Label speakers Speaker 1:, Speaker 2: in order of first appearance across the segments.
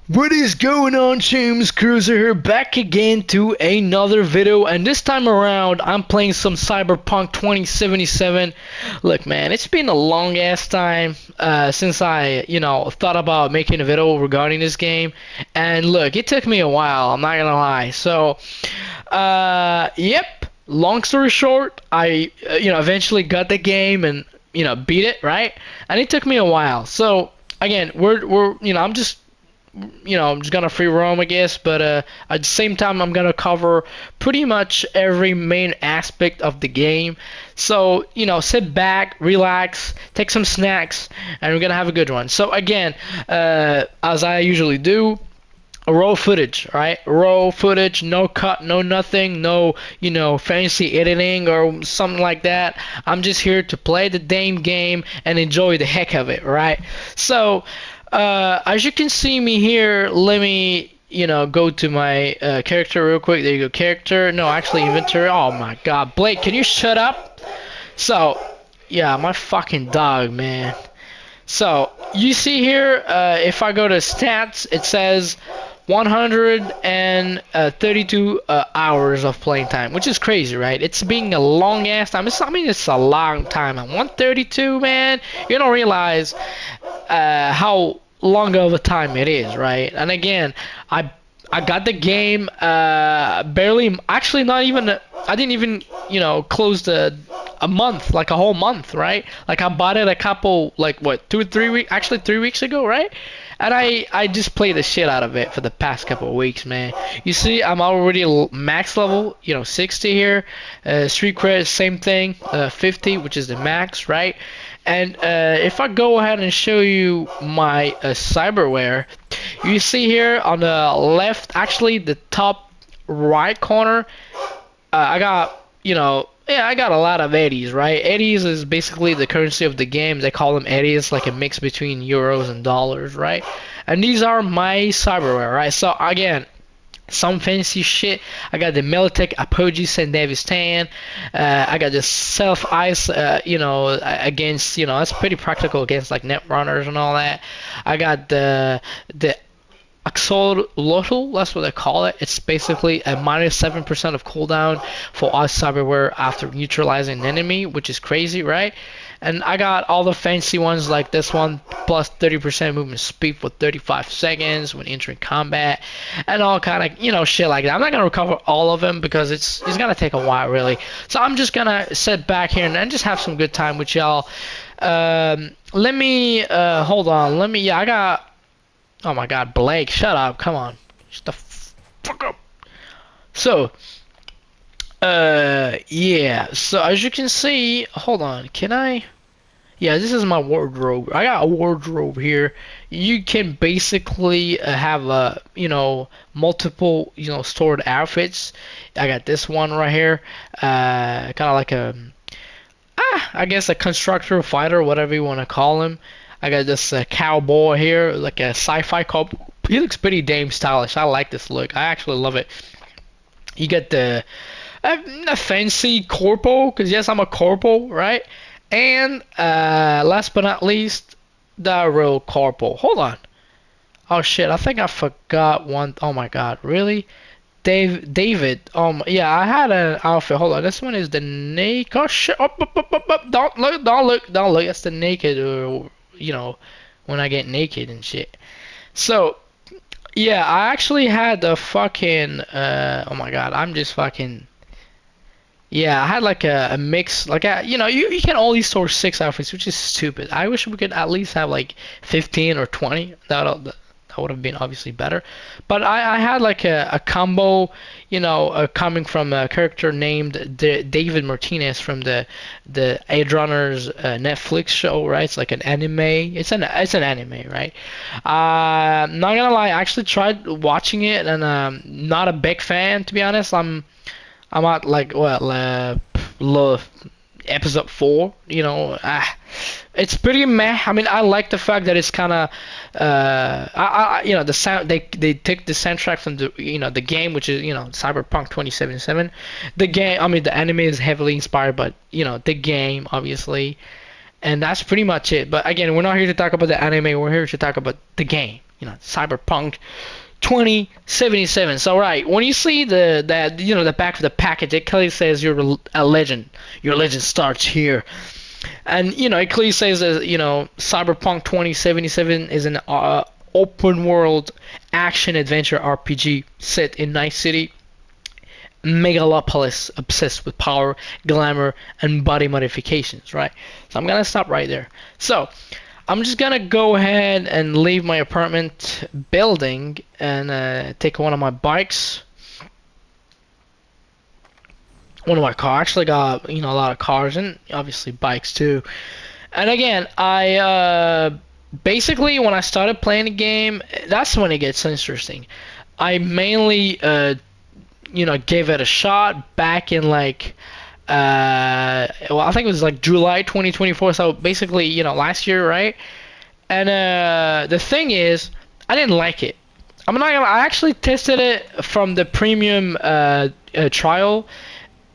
Speaker 1: What is going on, James Cruiser here, back again to another video, and this time around I'm playing some Cyberpunk 2077. Look, man, it's been a long ass time since I, thought about making a video regarding this game, and look, it took me a while, I'm not gonna lie. So, yep, long story short, I, eventually got the game and, beat it, right? And it took me a while. So, again, I'm just gonna free roam, I guess, but at the same time, I'm gonna cover pretty much every main aspect of the game. So, sit back, relax, take some snacks, and we're gonna have a good one. So, again, as I usually do, raw footage, right? Raw footage, no cut, no nothing, no, fancy editing or something like that. I'm just here to play the damn game and enjoy the heck of it, right? So, as you can see me here, let me, go to my character real quick. There you go, character. No, actually, inventory. Oh my God, Blake, can you shut up? So, yeah, my fucking dog, man. So, you see here, if I go to stats, it says 132 hours of playing time, which is crazy, right? It's being a long ass time. It's a long time. 132, man. You don't realize how long of a time it is, right? And again, I got the game barely, actually not even, I didn't even, close a month, like a whole month, right? Like I bought it a couple, like what, 2 or 3 weeks, actually 3 weeks ago, right? And I just played the shit out of it for the past couple of weeks, man. You see, I'm already max level, 60 here. Street cred, same thing, 50, which is the max, right? And if I go ahead and show you my cyberware, you see here on the left, actually the top right corner, I got, yeah, I got a lot of eddies, right? Eddies is basically the currency of the game. They call them eddies, like a mix between euros and dollars, right? And these are my cyberware, right? So again, some fancy shit. I got the Militech Apogee St. Davis tan. I got the self ice, against, that's pretty practical against like net runners and all that. I got the Axolotl, that's what they call it. It's basically a -7% of cooldown for all cyberware after neutralizing an enemy, which is crazy, right? And I got all the fancy ones like this one, plus 30% movement speed for 35 seconds when entering combat, and all kind of, shit like that. I'm not gonna recover all of them because it's gonna take a while, really. So I'm just gonna sit back here and just have some good time with y'all. Let me hold on. Yeah, I got. Oh my God, Blake, shut up! Come on, shut the fuck up. So, yeah. So as you can see, hold on. Can I? Yeah, this is my wardrobe. I got a wardrobe here. You can basically have multiple, stored outfits. I got this one right here. Kind of like I guess a constructor, fighter, whatever you want to call him. I got this cowboy here, like a sci-fi cowboy. He looks pretty damn stylish. I like this look. I actually love it. You get the fancy corporal, because yes, I'm a corporal, right? And last but not least, the real corporal. Hold on. Oh shit, I think I forgot one. Oh my God, really? David. Yeah, I had an outfit. Hold on, this one is the naked. Oh shit! Up. Don't look! Don't look! Don't look! That's the naked. When I get naked and shit. So, yeah, I actually had the fucking. Oh my God, I'm just fucking. Yeah, I had like a mix, like you can only store 6 outfits, which is stupid. I wish we could at least have like 15 or 20. That would have been obviously better. But I had like a combo, coming from a character named David Martinez from the Edge Runners Netflix show, right? It's like an anime. It's an anime, right? Not gonna lie, I actually tried watching it, and not a big fan, to be honest. I'm at like what episode 4. It's pretty meh. I mean, I like the fact that it's kind of the sound they take the soundtrack from the game, which is Cyberpunk 2077. The game, I mean, the anime is heavily inspired, but the game obviously, and that's pretty much it. But again, we're not here to talk about the anime. We're here to talk about the game. Cyberpunk 2077. So right, when you see the back of the package, it clearly says you're a legend. Your legend starts here. And it clearly says that Cyberpunk 2077 is an open world action adventure RPG set in Night City, megalopolis obsessed with power, glamour, and body modifications, right? So I'm gonna stop right there. So I'm just gonna go ahead and leave my apartment building and take one of my bikes. One of my cars. Actually got a lot of cars and obviously bikes too. And again, I basically when I started playing the game, that's when it gets interesting. I mainly gave it a shot back in like well, I think it was like July 2024, so basically last year, right? And the thing is, I didn't like it. I'm not gonna. I actually tested it from the premium trial,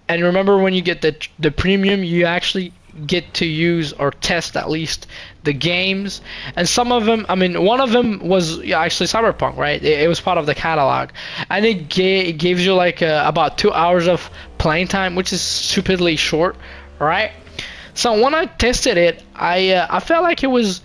Speaker 1: and remember when you get the premium, you actually get to use or test at least the games, and some of them, I mean, one of them was actually Cyberpunk, right? It was part of the catalog, and it gives you like about 2 hours of playing time, which is stupidly short, right? So when I tested it, I felt like it was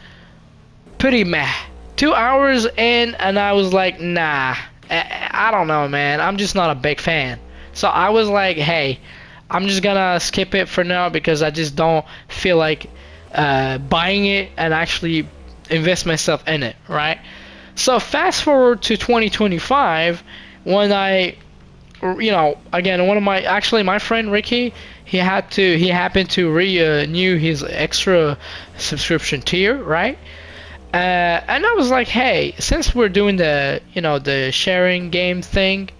Speaker 1: pretty meh. 2 hours in, and I was like, nah, I don't know, man. I'm just not a big fan. So I was like, hey, I'm just gonna skip it for now because I just don't feel like buying it and actually invest myself in it, right? So fast forward to 2025 when again, one of my friend Ricky, he happened to renew his extra subscription tier, right? And I was like, hey, since we're doing the sharing game thing,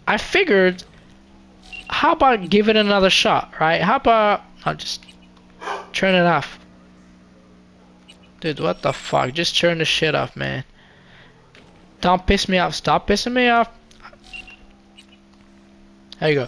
Speaker 1: I figured, how about give it another shot, right? How about I'll just turn it off. Dude, what the fuck? Just turn the shit off, man. Don't piss me off. Stop pissing me off. There you go.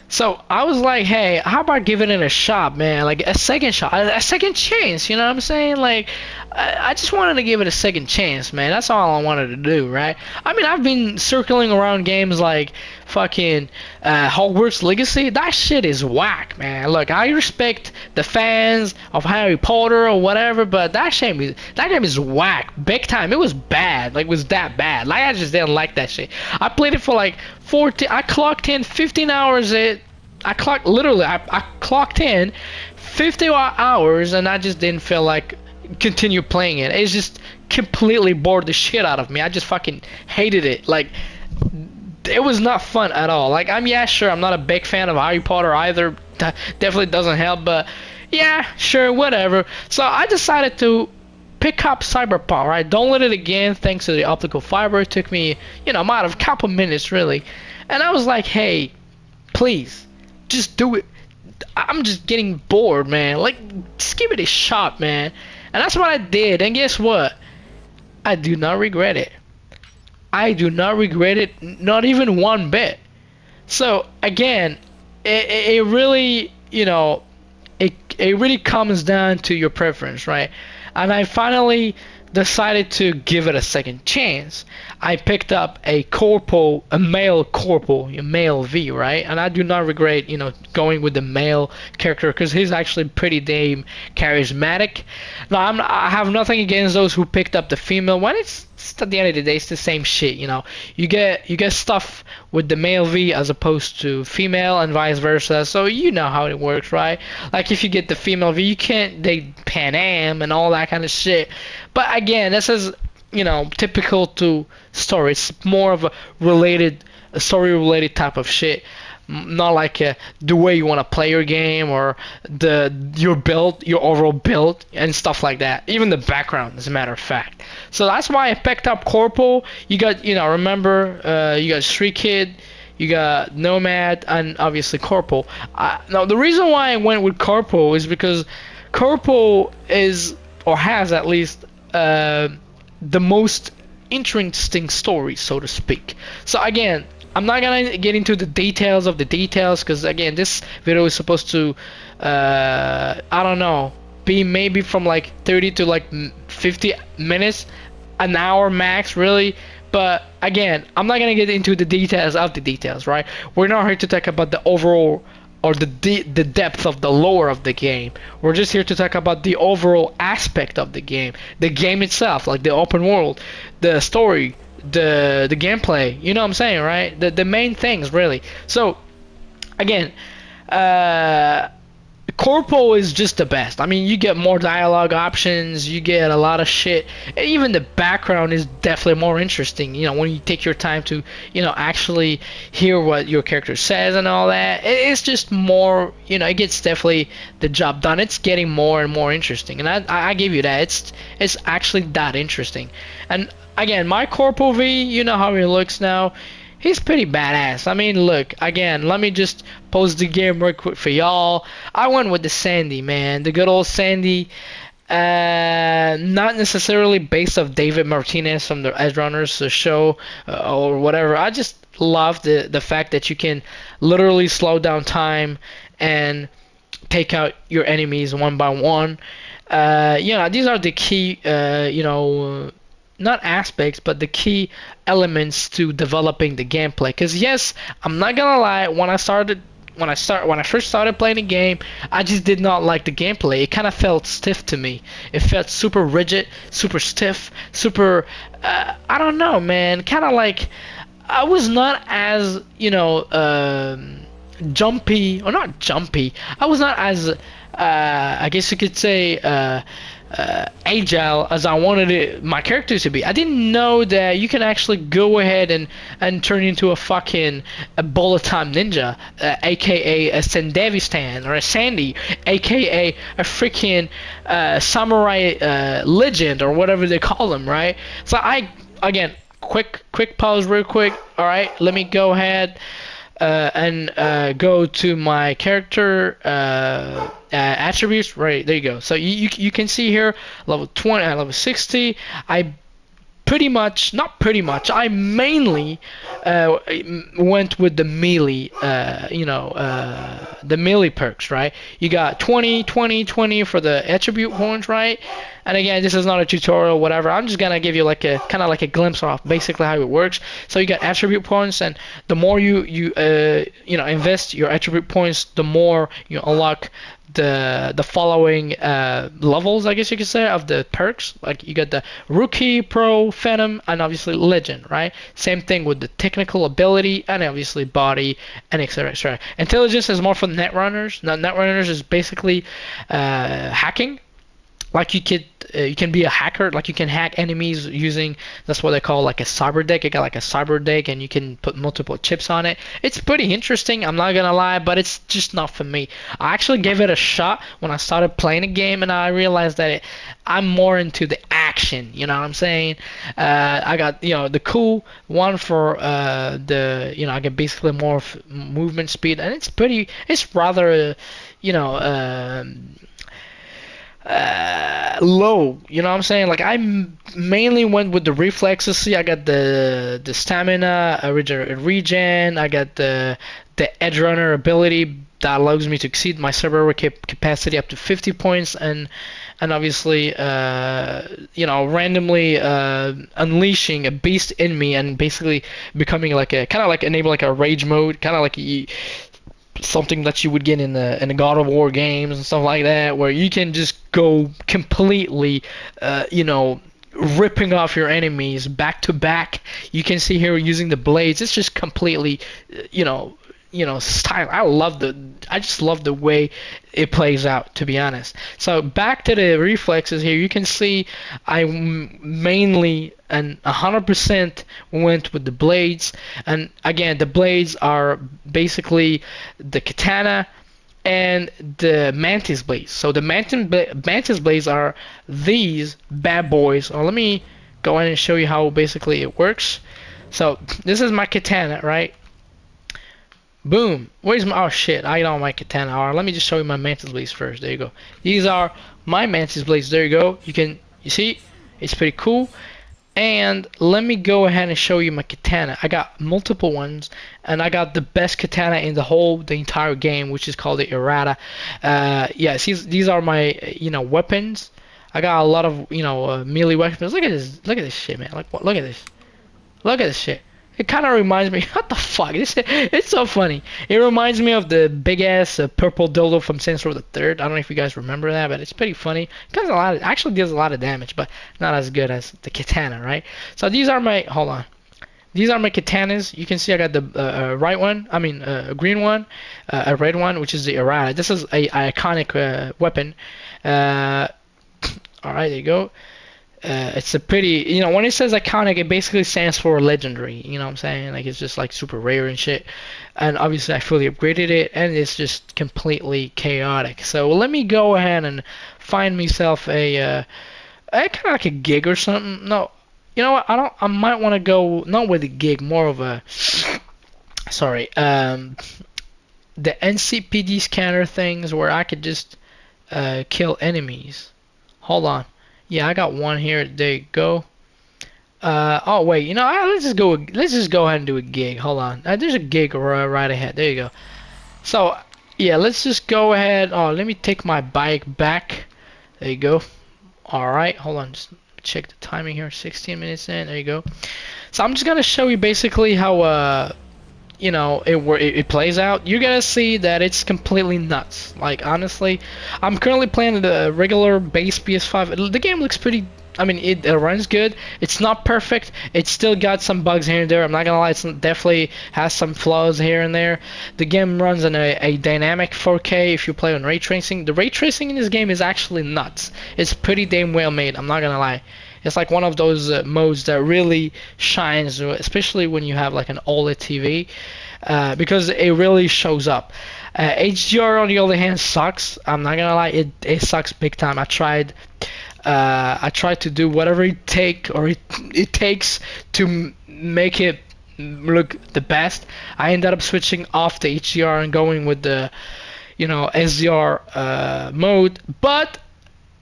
Speaker 1: So I was like, hey, how about giving it a shot, man? Like a second shot, a second chance. You know what I'm saying? Like, I just wanted to give it a second chance, man. That's all I wanted to do, right? I mean, I've been circling around games like fucking Hogwarts Legacy. That shit is whack, man. Look, I respect the fans of Harry Potter or whatever, but that game is whack, big time. It was bad. Like, it was that bad. Like, I just didn't like that shit. I played it for like 14. I clocked in 15 hours. I clocked in 50 hours, and I just didn't feel like continue playing it. It's just completely bored the shit out of me. I just fucking hated it. Like, it was not fun at all. Like, I'm not a big fan of Harry Potter either. That definitely doesn't help, but yeah, sure, whatever. So I decided to pick up Cyberpunk, right? Download it again thanks to the optical fiber. It took me, about a couple minutes really. And I was like, hey, please, just do it. I'm just getting bored, man. Like, just give it a shot, man. And that's what I did. And guess what? I do not regret it. I do not regret it, not even one bit. So again, it really, it really comes down to your preference, right? And I finally decided to give it a second chance. I picked up a male corporal, a male V, right? And I do not regret, going with the male character because he's actually pretty damn charismatic. Now, I have nothing against those who picked up the female one. It's at the end of the day, it's the same shit, You get stuff with the male V as opposed to female and vice versa. So you know how it works, right? Like if you get the female V, you can't date Pan Am and all that kind of shit. But again, this is typical to story. It's more of a story related type of shit. Not like the way you want to play your game or your build, your overall build and stuff like that. Even the background, as a matter of fact. So that's why I picked up Corporal. You got, remember, you got Street Kid, you got Nomad, and obviously Corporal. Now the reason why I went with Corporal is because Corporal is, or has at least, the most interesting story, so to speak. So again, I'm not gonna get into the details of the details because again, this video is supposed to, I don't know, be maybe from like 30 to like 50 minutes. an hour max, really. But again, I'm not gonna get into the details of the details, right? We're not here to talk about the overall or the depth of the lore of the game. We're just here to talk about the overall aspect of the game itself, like the open world, the story, the gameplay. You know what I'm saying, right? The main things, really. So again, uh, Corpo is just the best. I mean, you get more dialogue options, you get a lot of shit. And even the background is definitely more interesting, when you take your time to, actually hear what your character says and all that. It's just more, it gets definitely the job done. It's getting more and more interesting. And I give you that. It's actually that interesting. And again, my Corpo V, you know how he looks now. He's pretty badass. I mean, look, again, let me just pause the game real quick for y'all. I went with the Sandy, man. The good old Sandy. Not necessarily based off David Martinez from the Edge Runners show or whatever. I just love the fact that you can literally slow down time and take out your enemies one by one. These are the key, not aspects, but the key elements to developing the gameplay. Because yes, I'm not gonna lie, when I first started playing the game, I just did not like the gameplay. It kind of felt stiff to me. It felt super rigid, super stiff, super. I don't know, man. Kind of like I was not as jumpy, or not jumpy. I was not as I guess you could say agile as I wanted my characters to be. I didn't know that you can actually go ahead and turn into a bullet time ninja, aka a Sandevistan or a Sandy, aka a freaking samurai legend or whatever they call them, right? So again, quick pause real quick. All right, let me go ahead and go to my character attributes. Right, there you go. So you can see here, level 20, level 60. I mainly went with the melee, the melee perks, right? You got 20, 20, 20 for the attribute points, right? And again, this is not a tutorial, whatever. I'm just gonna give you like a kind of like a glimpse of basically how it works. So you got attribute points, and the more you invest your attribute points, the more you unlock the following levels, I guess you could say, of the perks. Like you got the rookie, pro, phantom, and obviously legend, right? Same thing with the technical ability and obviously body and etc. etc. Intelligence is more for the net runners. Now, net runners is basically hacking. Like you can be a hacker. Like you can hack enemies using, that's what they call like a cyber deck. You got like a cyber deck and you can put multiple chips on it. It's pretty interesting, I'm not gonna lie, but it's just not for me. I actually gave it a shot when I started playing the game, and I realized that I'm more into the action. You know what I'm saying? I got the cool one for I get basically more movement speed, and it's rather low, you know what I'm saying? Like mainly went with the reflexes. See, I got the stamina, regen. I got the edge runner ability that allows me to exceed my server capacity up to 50 points, and obviously randomly unleashing a beast in me and basically becoming like a kind of like enable like a rage mode, kind of like something that you would get in the God of War games and stuff like that, where you can just go completely, ripping off your enemies back to back. You can see here using the blades. It's just completely, style. I just love the way it plays out, to be honest. So back to the reflexes here, you can see I mainly and 100% went with the blades. And again, the blades are basically the katana and the mantis blades. So the mantis blades are these bad boys. Let me go ahead and show you how basically it works. So this is my katana, right? Boom. Where's my... Oh, shit. I don't my katana. Alright, let me just show you my mantis blades first. There you go. These are my mantis blades. There you go. You see? It's pretty cool. And let me go ahead and show you my katana. I got multiple ones, and I got the best katana in the entire game, which is called the Errata. Yes, these are my, weapons. I got a lot of melee weapons. Look at this shit, man. Like what? Look at this. Look at this shit. It kind of reminds me. What the fuck? It's so funny. It reminds me of the big ass purple dildo from Saints Row the Third. I don't know if you guys remember that, but it's pretty funny. It does a lot. Actually deals a lot of damage, but not as good as the katana, right? So these are my. Hold on. These are my katanas. You can see I got the right one. I mean, a green one, a red one, which is the errata. This is a iconic weapon. Uh, all right, there you go. It's a pretty, when it says iconic, it basically stands for legendary. You know what I'm saying? Like it's just like super rare and shit. And obviously I fully upgraded it, and it's just completely chaotic. So let me go ahead and find myself a kind of like a gig or something. No, you know what? I don't. I might want to go not with a gig, more of a sorry. The NCPD scanner things where I could just kill enemies. Hold on. Yeah, I got one here. There you go. Oh wait, let's just go. Let's just go ahead and do a gig. Hold on. There's a gig right ahead. There you go. So yeah, let's just go ahead. Oh, let me take my bike back. There you go. All right, hold on. Just check the timing here. 16 minutes in. There you go. So I'm just gonna show you basically how it plays out. You're gonna see that it's completely nuts. Like honestly, I'm currently playing the regular base PS5. The game looks pretty. I mean, it runs good. It's not perfect. It's still got some bugs here and there. I'm not gonna lie. It definitely has some flaws here and there. The game runs in a dynamic 4K if you play on ray tracing. The ray tracing in this game is actually nuts. It's pretty damn well made. I'm not gonna lie. It's like one of those modes that really shines, especially when you have like an OLED TV, because it really shows up. HDR on the other hand sucks. I'm not gonna lie, it sucks big time. I tried to do whatever it takes to make it look the best. I ended up switching off the HDR and going with the SDR mode, but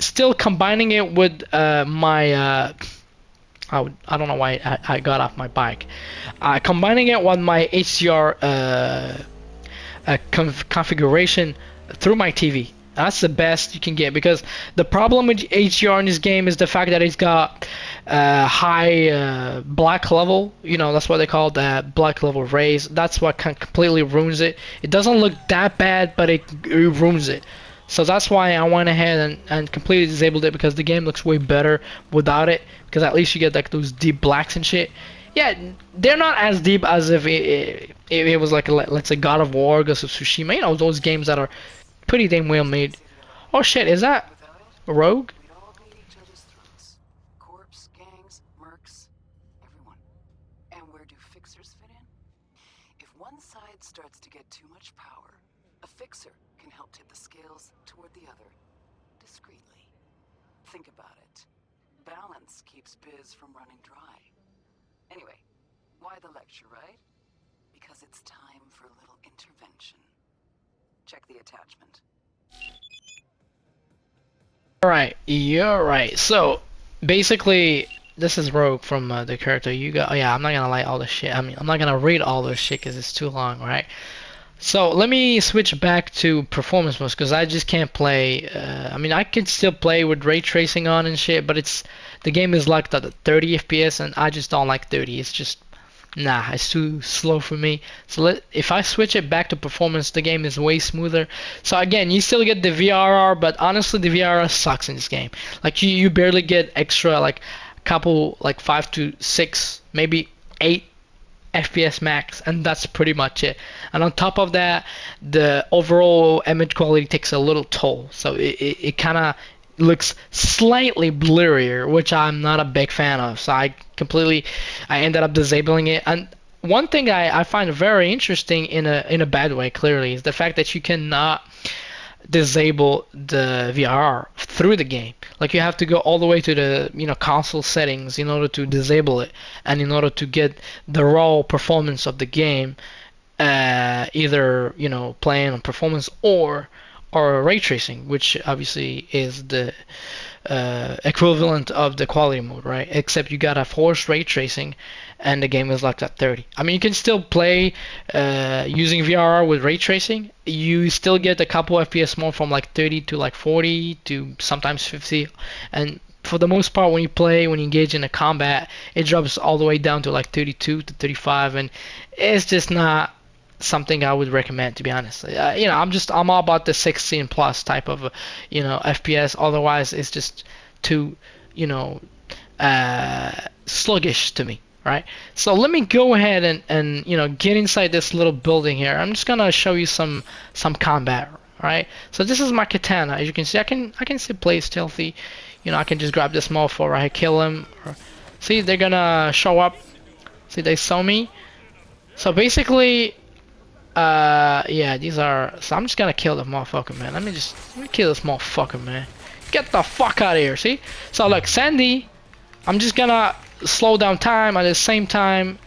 Speaker 1: still combining it with my I don't know why I got off my bike. Combining it with my HDR configuration through my TV. That's the best you can get, because the problem with HDR in this game is the fact that it's got high black level. That's what they call that, black level rays. That's what completely ruins it. It doesn't look that bad, but it ruins it. So that's why I went ahead and completely disabled it, because the game looks way better without it, because at least you get like those deep blacks and shit. Yeah, they're not as deep as if it was like, let's say, God of War, Ghost of Tsushima, those games that are pretty damn well made. Oh shit, is that a Rogue?
Speaker 2: Starts to get too much power, a fixer can help tip the scales toward the other, discreetly. Think about it. Balance keeps Biz from running dry. Anyway, why the lecture, right? Because it's time for a little intervention. Check the attachment.
Speaker 1: Alright, you're right. So, basically, this is Rogue from the character you got. Oh yeah, I'm not gonna lie all this shit. I mean, I'm not gonna read all this shit because it's too long, right? So let me switch back to performance mode, because I just can't play. I mean, I can still play with ray tracing on and shit, but the game is locked at 30 FPS, and I just don't like 30. It's just nah, it's too slow for me. So if I switch it back to performance, the game is way smoother. So again, you still get the VRR, but honestly, the VRR sucks in this game. Like you barely get extra like couple, like 5 to 6, maybe 8 FPS max, and that's pretty much it. And on top of that, the overall image quality takes a little toll, so it kind of looks slightly blurrier, which I'm not a big fan of. So I ended up disabling it. And one thing I find very interesting in a bad way, clearly, is the fact that you cannot disable the VR through the game. Like you have to go all the way to the console settings in order to disable it, and in order to get the raw performance of the game, either playing on performance or ray tracing, which obviously is equivalent of the quality mode, right? Except you gotta force ray tracing, and the game is locked at 30. I mean, you can still play using VRR with ray tracing. You still get a couple FPS more from like 30 to like 40 to sometimes 50, and for the most part, when you engage in a combat, it drops all the way down to like 32 to 35, and it's just not something I would recommend, to be honest. I'm all about the 16 plus type of FPS. Otherwise, it's just too you know sluggish to me, right? So let me go ahead and get inside this little building here. I'm just gonna show you some combat, right? So this is my katana. As you can see, I can still play stealthy. I can just grab this motherfucker right here, kill him. See, they're gonna show up. See, they saw me. So basically, yeah, these are. So I'm just gonna kill the motherfucker, man. Let me kill this motherfucker, man. Get the fuck out of here. See? So look, Sandy. I'm just gonna slow down time at the same time,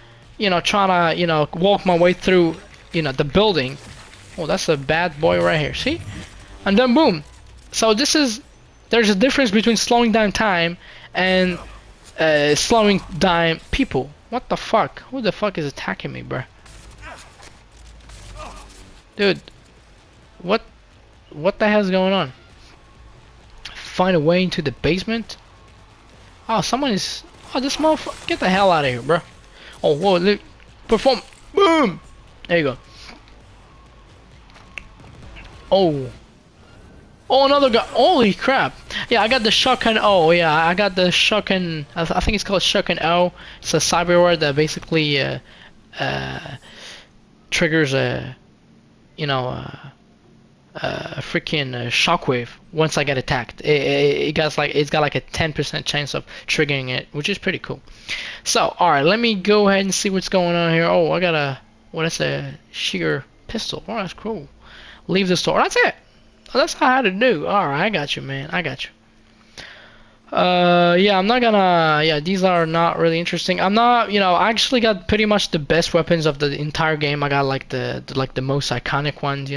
Speaker 1: trying to, walk my way through, the building. Oh, that's a bad boy right here. See? And then boom. So there's a difference between slowing down time and slowing down people. What the fuck? Who the fuck is attacking me, bruh? Dude, what the hell's going on? Find a way into the basement? Oh, someone is. Oh, this motherfucker! Get the hell out of here, bro. Oh, whoa! Look, perform. Boom! There you go. Oh. Oh, another guy. Holy crap! Yeah, I got the shotgun. Oh, yeah, I got the shotgun. I think it's called shotgun O. It's a cyberware that basically triggers a freaking shockwave once I get attacked. It's got like a 10% chance of triggering it, which is pretty cool. So, all right, let me go ahead and see what's going on here. Oh, I got that's a sheer pistol. Oh, that's cool. Leave the store. That's it. Oh, that's how I had to do. All right, I got you, man. I got you. Yeah, I'm not gonna. Yeah, these are not really interesting. I'm not. I actually got pretty much the best weapons of the entire game. I got like the most iconic ones.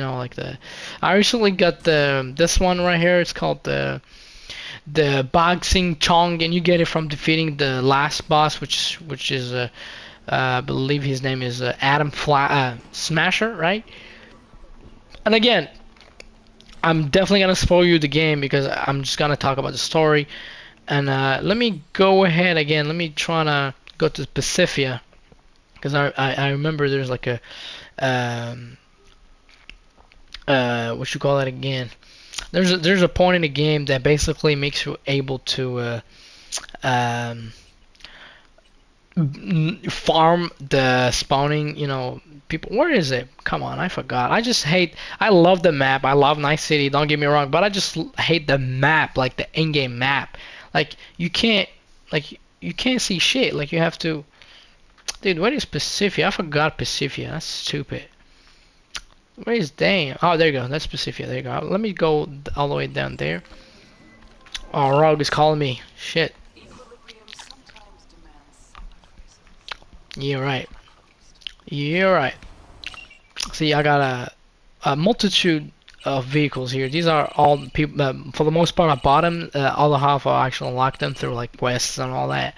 Speaker 1: I recently got this one right here. It's called the Boxing Chong, and you get it from defeating the last boss, which is I believe his name is Adam Smasher, right? And again, I'm definitely gonna spoil you the game because I'm just gonna talk about the story. And let me go ahead again. Let me try to go to Pacifica because I remember there's like a what you call that again? There's a point in the game that basically makes you able to farm the spawning, people. Where is it? Come on, I forgot. I love the map. I love Night City, don't get me wrong, but I just hate the map, like the in-game map. Like you can't see shit. Like you have to. Dude, what is Pacifica? I forgot Pacifica. That's stupid. Where is damn? Oh, there you go. That's Pacifica. There you go. Let me go all the way down there. Oh, Rogue is calling me. Shit. You're right. You're right. See, I got a multitude of vehicles here. These are all people. For the most part, I bought them. All the half I actually unlocked them through like quests and all that.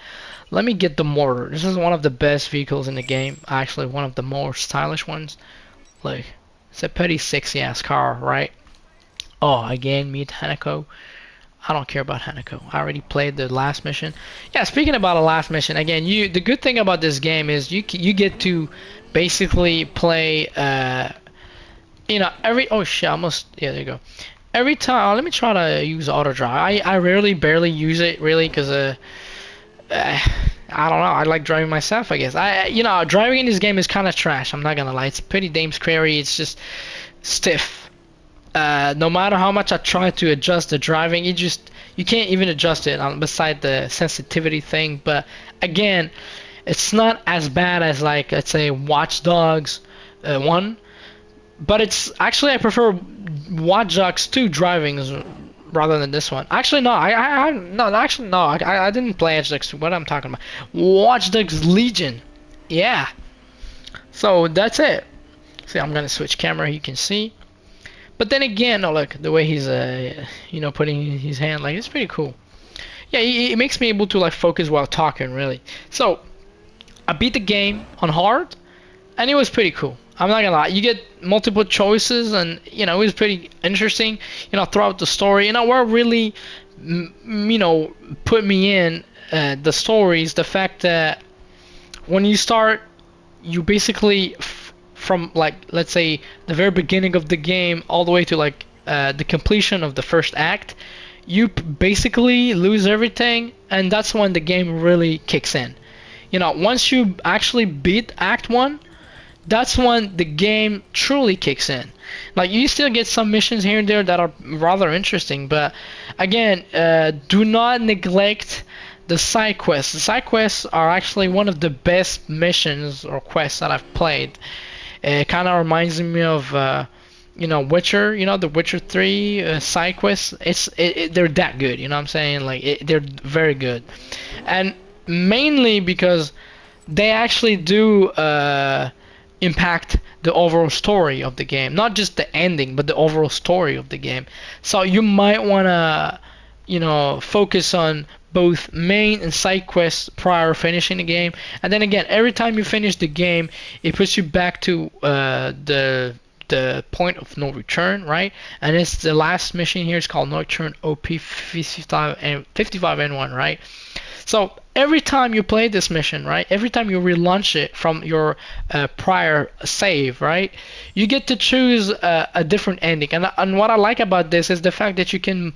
Speaker 1: Let me get the mortar. This is one of the best vehicles in the game. Actually, one of the more stylish ones. Like, it's a pretty sexy ass car, right? Oh, again, meet Hanako. I don't care about Hanako. I already played the last mission. Yeah, speaking about the last mission, again, the good thing about this game is you get to basically play oh shit, almost. Yeah, there you go. Every time, let me try to use auto drive. I rarely barely use it really because I don't know, I like driving myself, I guess. Driving in this game is kind of trash, I'm not gonna lie. It's pretty damn scary. It's just stiff. No matter how much I try to adjust the driving, you can't even adjust it beside the sensitivity thing. But again, it's not as bad as, like, let's say Watch Dogs 1. But it's actually, I prefer Watch Dogs 2 driving rather than this one. Actually, no, I didn't play Watch Dogs 2. What I'm talking about, Watch Dogs Legion. Yeah. So that's it. See, I'm gonna switch camera. You can see. But then again, oh look, the way he's putting his hand, like, it's pretty cool. Yeah, it makes me able to like focus while talking, really. So I beat the game on hard, and it was pretty cool. I'm not gonna lie. You get multiple choices, and it was pretty interesting. Throughout the story, what really, put me in the stories, the fact that when you start, you basically from like let's say the very beginning of the game all the way to like the completion of the first act, you basically lose everything, and that's when the game really kicks in. Once you actually beat Act 1, that's when the game truly kicks in. Like you still get some missions here and there that are rather interesting, but again, do not neglect the side quests. The side quests are actually one of the best missions or quests that I've played. It kind of reminds me of Witcher, the Witcher 3 side quests. They're that good, you know what I'm saying? Like they're very good, and mainly because they actually do impact the overall story of the game, not just the ending, but the overall story of the game. So you might wanna, focus on both main and side quests prior to finishing the game. And then again, every time you finish the game, it puts you back to the point of no return, right? And it's the last mission here. It's called No Return OP 55 and 55N1, right? So every time you play this mission, right? Every time you relaunch it from your prior save, right? You get to choose a different ending. And what I like about this is the fact that you can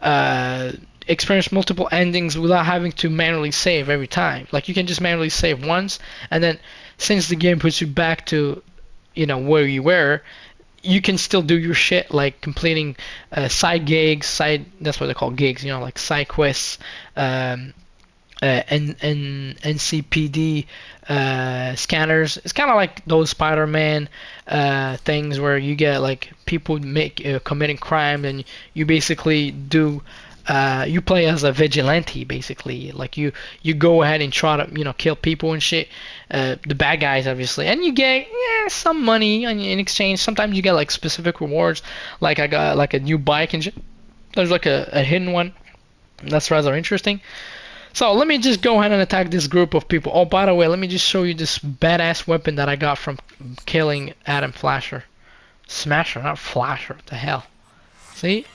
Speaker 1: uh, experience multiple endings without having to manually save every time. Like you can just manually save once, and then since the game puts you back to where you were, you can still do your shit like completing side gigs, that's what they call gigs, like side quests, NCPD scanners. It's kind of like those Spider-Man things where you get like people committing crime, and you basically do. You play as a vigilante, basically. Like you go ahead and try to kill people and shit, the bad guys obviously, and you get some money in exchange. Sometimes you get like specific rewards, like I got like a new bike and shit. There's like a hidden one that's rather interesting. So let me just go ahead and attack this group of people. Oh, by the way, let me just show you this badass weapon that I got from killing Adam Flasher. Smasher, not Flasher. What the hell? See?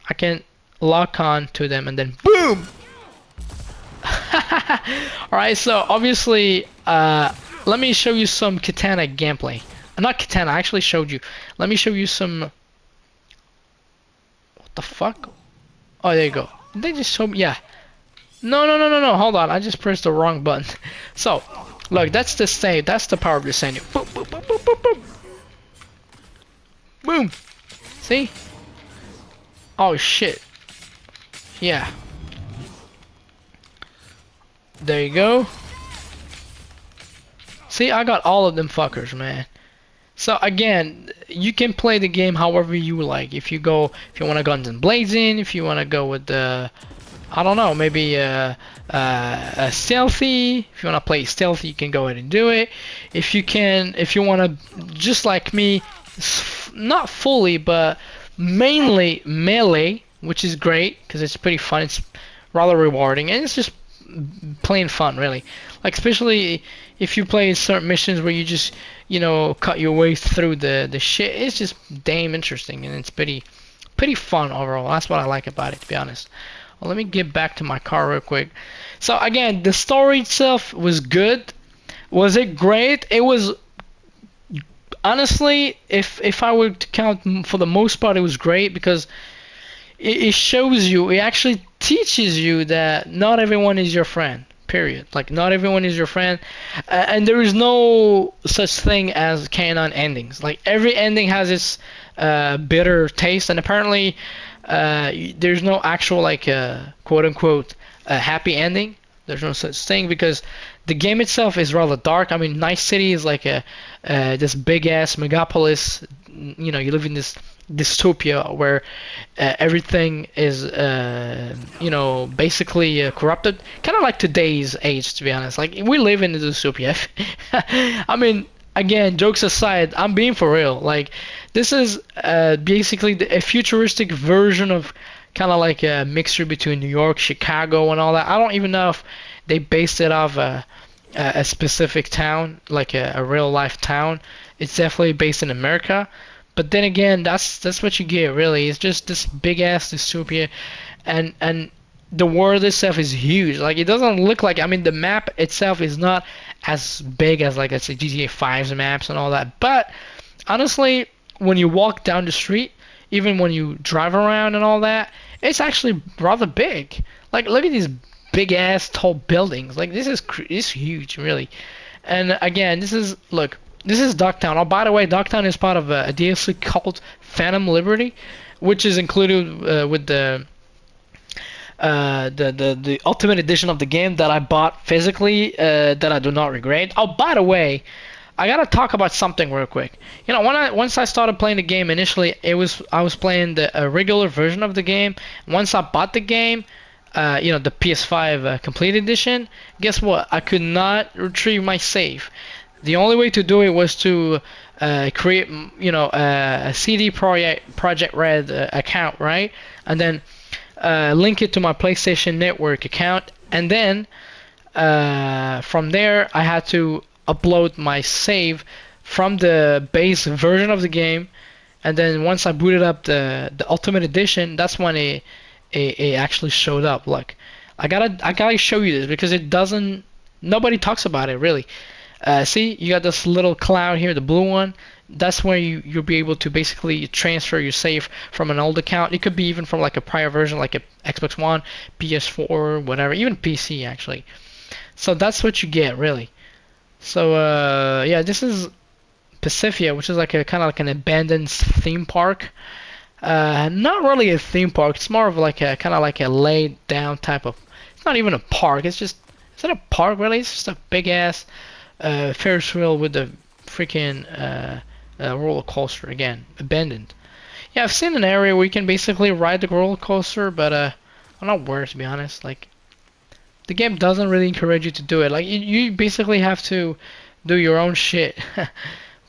Speaker 1: I can lock on to them and then BOOM! Alright, so obviously, let me show you some katana gameplay. Not katana, I actually showed you. Let me show you some... What the fuck? Oh, there you go. Did they just show me? Yeah. No, hold on, I just pressed the wrong button. So, look, that's the save, that's the power of the sand. Boom, boom, boom, boom, boom, boom. Boom. See? Oh, shit. Yeah. There you go. See, I got all of them fuckers, man. So again, you can play the game however you like. If you want to guns and blazing, if you want to go with the I don't know, maybe a stealthy. If you want to play stealthy, you can go ahead and do it. If you want to, just like me, not fully, but mainly melee, which is great because it's pretty fun. It's rather rewarding, and it's just plain fun, really. Like especially if you play certain missions where you just cut your way through the shit. It's just damn interesting, and it's pretty fun overall. That's what I like about it, to be honest. Well, let me get back to my car real quick. So again, the story itself was good. Was it great? It was, honestly, if I were to count, for the most part, it was great because it shows you, it actually teaches you that not everyone is your friend. Period. Like not everyone is your friend, and there is no such thing as canon endings. Like every ending has its bitter taste, and apparently there's no actual like quote unquote happy ending. There's no such thing because the game itself is rather dark. I mean, Night City is like this big ass megapolis. You live in this dystopia where everything is basically corrupted, kind of like today's age, to be honest. Like we live in a dystopia. I mean, again, jokes aside, I'm being for real. Like this is basically a futuristic version of kind of like a mixture between New York, Chicago, and all that. I don't even know if they based it off a specific town, like a real life town. It's definitely based in America. But then again, that's what you get really. It's just this big ass dystopia, and the world itself is huge. Like it doesn't look like. I mean, the map itself is not as big as like let's say GTA 5's maps and all that. But honestly, when you walk down the street, even when you drive around and all that, it's actually rather big. Like look at these big ass tall buildings. Like this is huge, really. And again, this is look, this is Ducktown. Oh, by the way, Ducktown is part of a DLC called Phantom Liberty, which is included with the ultimate edition of the game that I bought physically that I do not regret. Oh, by the way, I gotta talk about something real quick. You know, once I started playing the game initially, I was playing the a regular version of the game. Once I bought the game, you know, the PS5 complete edition. Guess what? I could not retrieve my save. The only way to do it was to create, you know, a CD Project Red account, right? And then link it to my PlayStation Network account, and then from there I had to upload my save from the base version of the game, and then once I booted up the Ultimate Edition, that's when it actually showed up. Look, I gotta show you this because it doesn't. Nobody talks about it really. See, you got this little cloud here, the blue one. That's where you'll be able to basically transfer your save from an old account. It could be even from like a prior version, like a Xbox One, PS4, whatever, even PC actually. So that's what you get really. So yeah, this is Pacifica, which is like a kind of like an abandoned theme park. Not really a theme park. It's more of like a kind of like a laid down type of. It's not even a park. It's just. Is it a park really? It's just a big ass Ferris wheel with a freaking roller coaster again, abandoned. Yeah, I've seen an area where you can basically ride the roller coaster, but I'm not where to be honest. Like the game doesn't really encourage you to do it. Like you basically have to do your own shit.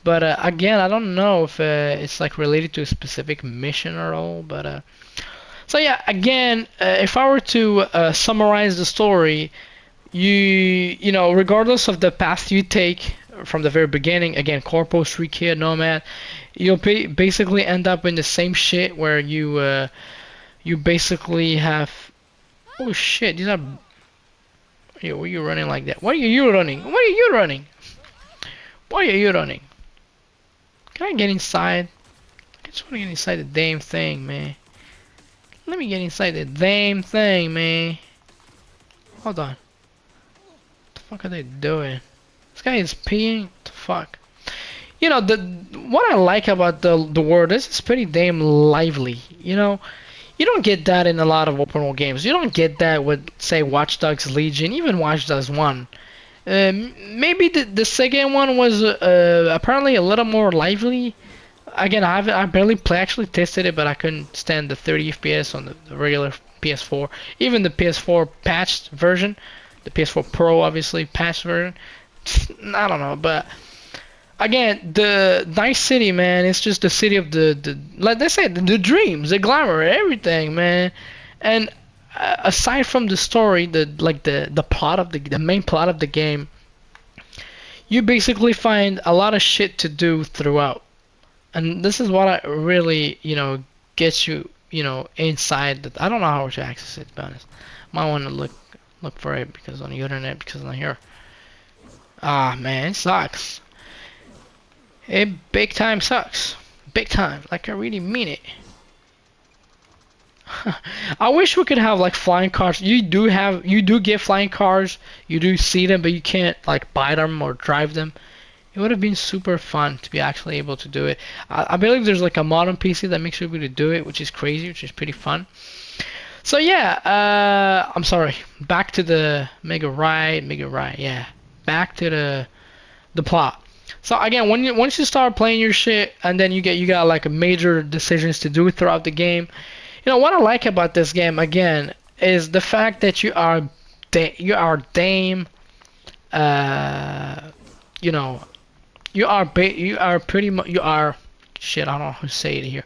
Speaker 1: But again, I don't know if it's like related to a specific mission or all. But so yeah, again, if I were to summarize the story, you know, regardless of the path you take from the very beginning, again, corpo, street kid, nomad, you'll basically end up in the same shit where you basically have. Oh shit, these are. Yo, why are you running like that? Why are you running? Why are you running? Why are you running? Can I get inside? I just want to get inside the damn thing, man. Let me get inside the damn thing, man. Hold on. What the fuck are they doing? This guy is peeing. What the fuck? You know, what I like about the world is it's pretty damn lively. You know, you don't get that in a lot of open world games. You don't get that with, say, Watch Dogs Legion, even Watch Dogs 1. Maybe the second one was apparently a little more lively. Again, I barely actually tested it, but I couldn't stand the 30 FPS on the regular PS4. Even the PS4 patched version, the PS4 Pro obviously patched version. I don't know, but again, the Nice City, man, it's just the city of the like they said, the dreams, the glamour, everything, man. And aside from the story, the plot of the main plot of the game, you basically find a lot of shit to do throughout. And this is what I really, you know, gets you, you know, inside. I don't know how to access it, to be honest. Might want to look for it because on the internet because I'm not here. Ah, man, it sucks. It big time sucks. Big time. Like I really mean it. I wish we could have like flying cars. You do get flying cars. You do see them, but you can't like buy them or drive them. It would have been super fun to be actually able to do it. I believe there's like a modern PC that makes you able to do it, which is crazy, which is pretty fun. So yeah, I'm sorry. Back to the Mega Ride, yeah. Back to the plot. So again, once you start playing your shit, and then you got like major decisions to do throughout the game. You know what I like about this game again is the fact that you are damn, you know, you are pretty much you are shit. I don't know how to say it here.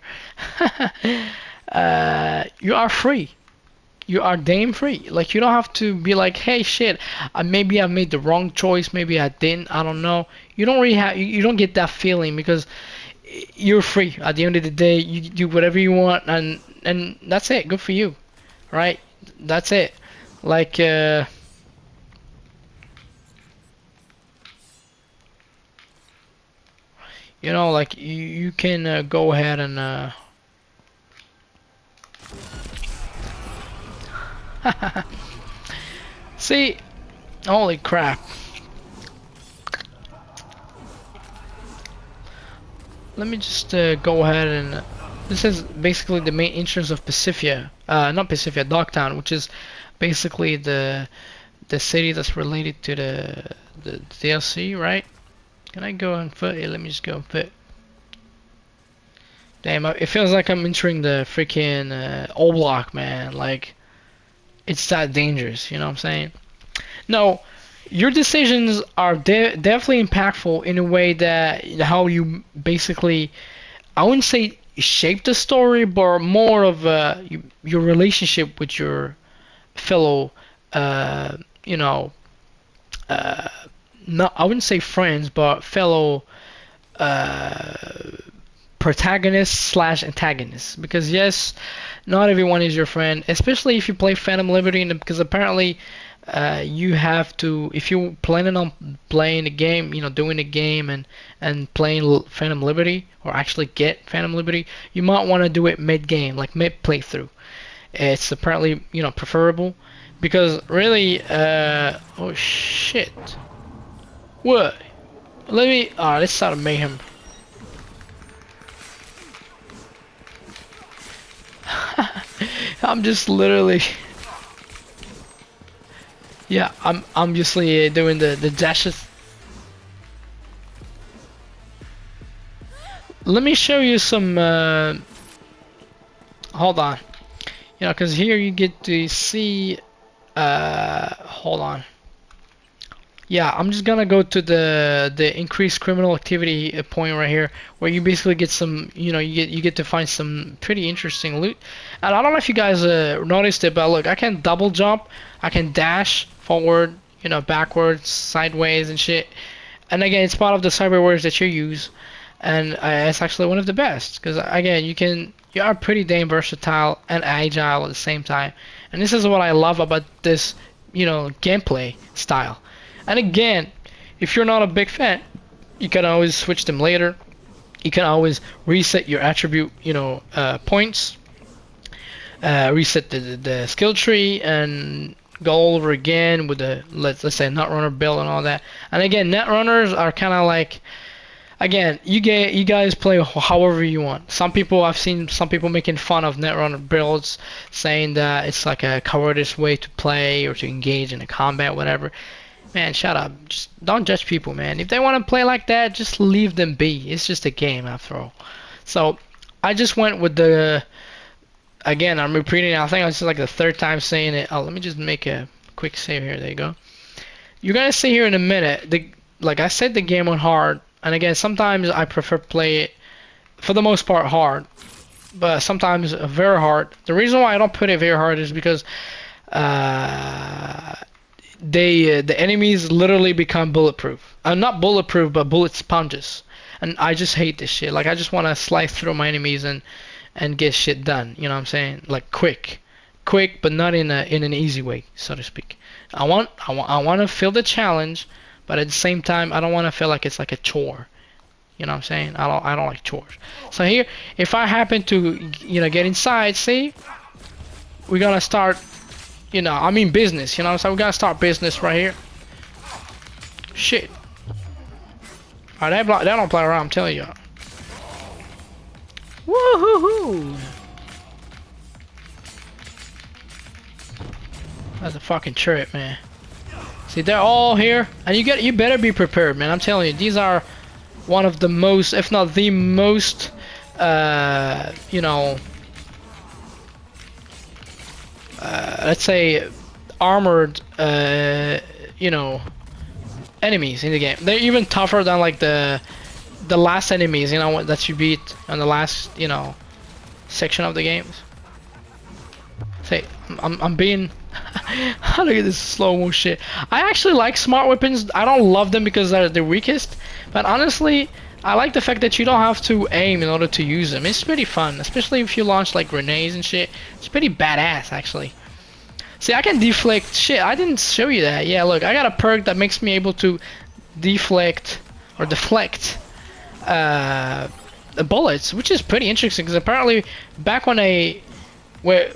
Speaker 1: you are free. You are damn free. Like you don't have to be like, hey, shit, maybe I made the wrong choice, maybe I didn't, I don't know. You don't really have, you don't get that feeling because you're free. At the end of the day, you do whatever you want, and that's it. Good for you, right? That's it. Like, like you can go ahead and see. Holy crap. Let me just go ahead and this is basically the main entrance of Pacifica, not Pacifica, Dogtown, which is basically the city that's related to the DLC, right? Can I go on foot? Yeah, let me just go on foot. Damn, it feels like I'm entering the freaking old block, man. Like it's that dangerous, you know what I'm saying? No, your decisions are definitely impactful in a way that how you basically, I wouldn't say shape the story, but more of your relationship with your fellow, uh, you know, uh, not I wouldn't say friends, but fellow uh, protagonists slash antagonists. Because yes, not everyone is your friend, especially if you play Phantom Liberty, because apparently you have to, if you're planning on playing the game, doing the game and playing Phantom Liberty, or actually get Phantom Liberty, you might want to do it mid-game, like mid-playthrough. It's apparently, preferable, because really, oh shit, what? Let's start a mayhem. I'm just literally, yeah, I'm just doing the dashes. Let me show you some. Hold on, because here you get to see. Hold on. Yeah, I'm just gonna go to the increased criminal activity point right here, where you basically get some, you get to find some pretty interesting loot. And I don't know if you guys noticed it, but look, I can double jump, I can dash forward, backwards, sideways, and shit. And again, it's part of the cyber words that you use, and it's actually one of the best, because again, you are pretty damn versatile and agile at the same time. And this is what I love about this, gameplay style. And again, if you're not a big fan, you can always switch them later. You can always reset your attribute, points, reset the skill tree, and go all over again with the let's say netrunner build and all that. And again, netrunners are kind of like, again, you guys play however you want. I've seen some people making fun of netrunner builds, saying that it's like a cowardice way to play or to engage in a combat, whatever. Man, shut up. Just don't judge people, man. If they want to play like that, just leave them be. It's just a game after all. So, I just went with again, I'm repeating it. I think it's like the third time saying it. Oh, let me just make a quick save here. There you go. You're going to see here in a minute, like I said, the game on hard. And again, sometimes I prefer play it, for the most part, hard. But sometimes very hard. The reason why I don't put it very hard is because the enemies literally become bulletproof. Not bulletproof, but bullet sponges. And I just hate this shit. Like I just want to slice through my enemies and get shit done. You know what I'm saying? Like quick, but not in an easy way, so to speak. I want to feel the challenge, but at the same time, I don't want to feel like it's like a chore. You know what I'm saying? I don't like chores. So here, if I happen to get inside, see, we're gonna start. I mean business, so we gotta start business right here. Shit. Alright, they don't play around, I'm telling you. Woohoo! That's a fucking trip, man. See, they're all here, and you better be prepared, man. I'm telling you, these are one of the most, if not the most, let's say armored enemies in the game. They're even tougher than like the last enemies that you beat on the last section of the games. Say, I'm being. Look at this slow-mo shit. I actually like smart weapons. I don't love them because they're the weakest, but honestly, I like the fact that you don't have to aim in order to use them. It's pretty fun, especially if you launch like grenades and shit. It's pretty badass, actually. See, I can deflect shit. I didn't show you that. Yeah, look, I got a perk that makes me able to deflect or deflect bullets, which is pretty interesting because apparently back when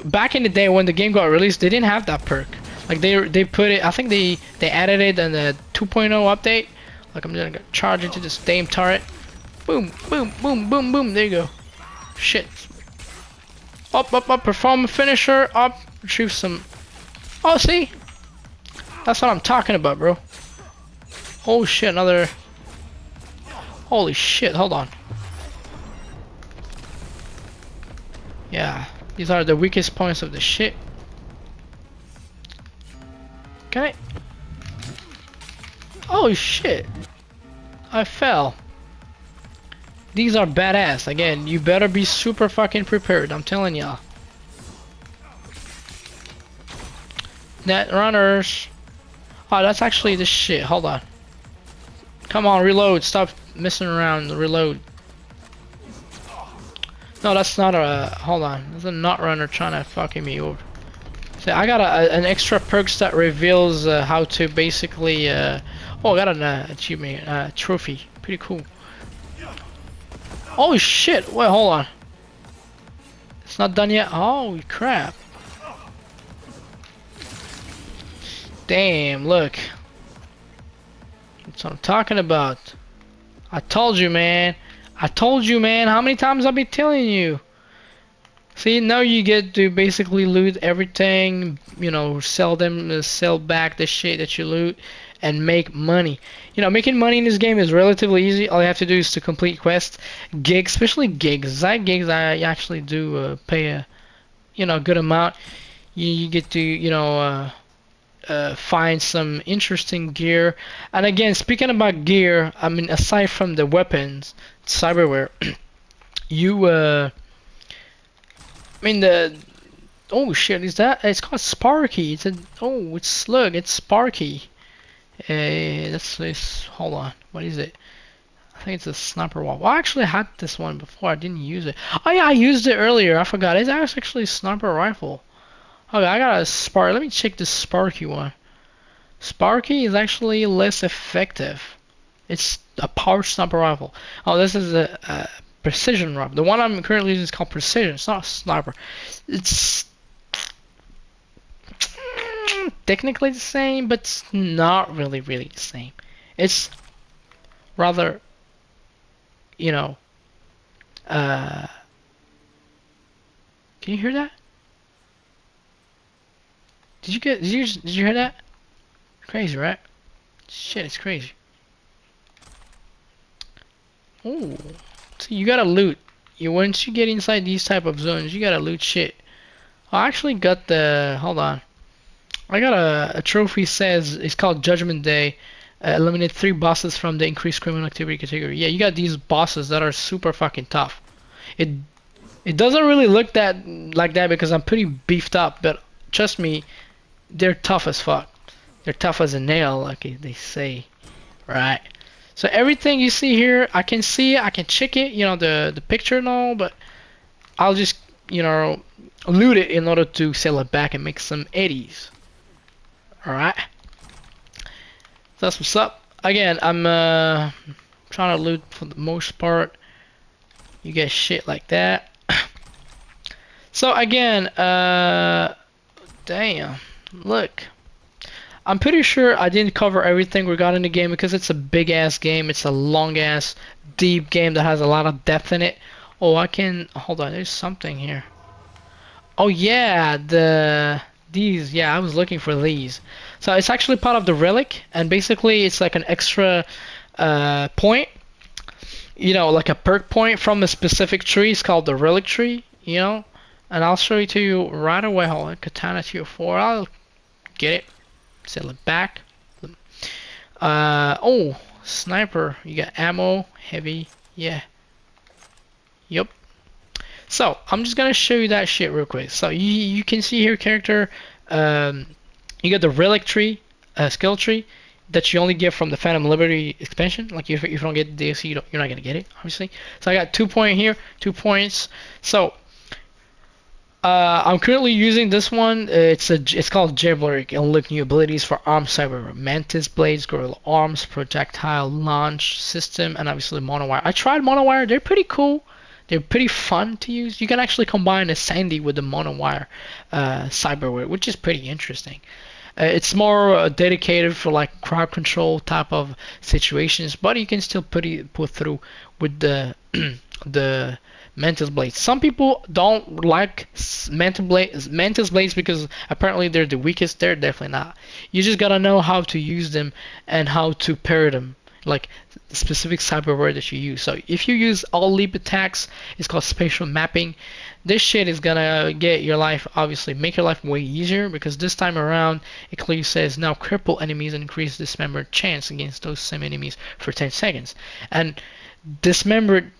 Speaker 1: back in the day when the game got released, they didn't have that perk. Like they put it. I think they added it in the 2.0 update. Like I'm just gonna charge into this damn turret. Boom, boom, boom, boom, boom. There you go. Shit. Up, up, up. Perform a finisher. Up. Retrieve some. Oh, see? That's what I'm talking about, bro. Oh shit, another. Holy shit, hold on. Yeah, these are the weakest points of the shit. Can I? Oh shit. I fell. These are badass. Again, you better be super fucking prepared, I'm telling y'all. Net runners. Oh, that's actually the shit. Hold on. Come on, reload. Stop messing around. Reload. No, that's not a. Hold on. There's a nut runner trying to fucking me over. So I got an extra perks that reveals how to basically. Oh, I got an achievement trophy. Pretty cool. Oh shit! Wait, hold on. It's not done yet. Holy crap! Damn! Look. That's what I'm talking about. I told you, man. I told you, man. How many times I've been telling you? See, now you get to basically loot everything, you know, sell them, sell back the shit that you loot, and make money. You know, making money in this game is relatively easy. All you have to do is to complete quests, gigs, especially gigs. Side gigs, I actually do pay a, you know, good amount. You get to, you know, find some interesting gear. And again, speaking about gear, I mean, aside from the weapons, cyberware, you, I mean the. Oh shit! Is that? It's called Sparky. It's a. Oh, it's Slug. It's Sparky. That's this. Hold on. What is it? I think it's a sniper rifle. Well, I actually had this one before. I didn't use it. Oh yeah, I used it earlier. I forgot. It's actually a sniper rifle. Okay, I got a Spark. Let me check this Sparky one. Sparky is actually less effective. It's a power sniper rifle. Oh, this is a precision rifle. The one I'm currently using is called precision. It's not a sniper. It's technically the same, but it's not really the same. It's rather, you know, uh, can you hear that? Did you hear that? Crazy, right? Shit, it's crazy. Oh, so you gotta loot. Once you get inside these type of zones, you gotta loot shit. I actually got the. Hold on. I got a trophy says it's called Judgment Day. Eliminate 3 bosses from the increased criminal activity category. Yeah, you got these bosses that are super fucking tough. It it doesn't really look that like that because I'm pretty beefed up, but trust me, they're tough as fuck. They're tough as a nail, like they say, right? So everything you see here, I can see it, I can check it, you know, the picture and all, but I'll just, you know, loot it in order to sell it back and make some eddies. Alright. So that's what's up. Again, I'm trying to loot for the most part. You get shit like that. So again, damn, look. I'm pretty sure I didn't cover everything we got in the game because it's a big ass game. It's a long ass, deep game that has a lot of depth in it. Oh, I can hold on. There's something here. Oh yeah, these. Yeah, I was looking for these. So it's actually part of the relic, and basically it's like an extra point. You know, like a perk point from a specific tree. It's called the relic tree. You know, and I'll show it to you right away. Hold on, Katana Tier 4. I'll get it. Sell it back. Oh, sniper. You got ammo, heavy. Yeah. Yep. So I'm just gonna show you that shit real quick. So you can see here character, um, you get the relic tree, skill tree that you only get from the Phantom Liberty expansion. Like if you don't get the DLC, you're not gonna get it, obviously. So I got 2 point here, 2 points. So I'm currently using this one. It's called Jailbreak. Unlock new abilities for Arm Cyber, Mantis Blades, Gorilla Arms, Projectile Launch System, and obviously Monowire. I tried Monowire. They're pretty cool. They're pretty fun to use. You can actually combine a Sandy with the Monowire cyberware, which is pretty interesting. It's more dedicated for like crowd control type of situations, but you can still put through with the the Mantis Blades. Some people don't like Mantis Blades because apparently they're the weakest. They're definitely not. You just gotta know how to use them and how to pair them, like the specific cyberware that you use. So if you use all leap attacks, it's called spatial mapping. This shit is gonna get your life, obviously, make your life way easier because this time around it clearly says now cripple enemies and increase dismembered chance against those same enemies for 10 seconds. And dismembered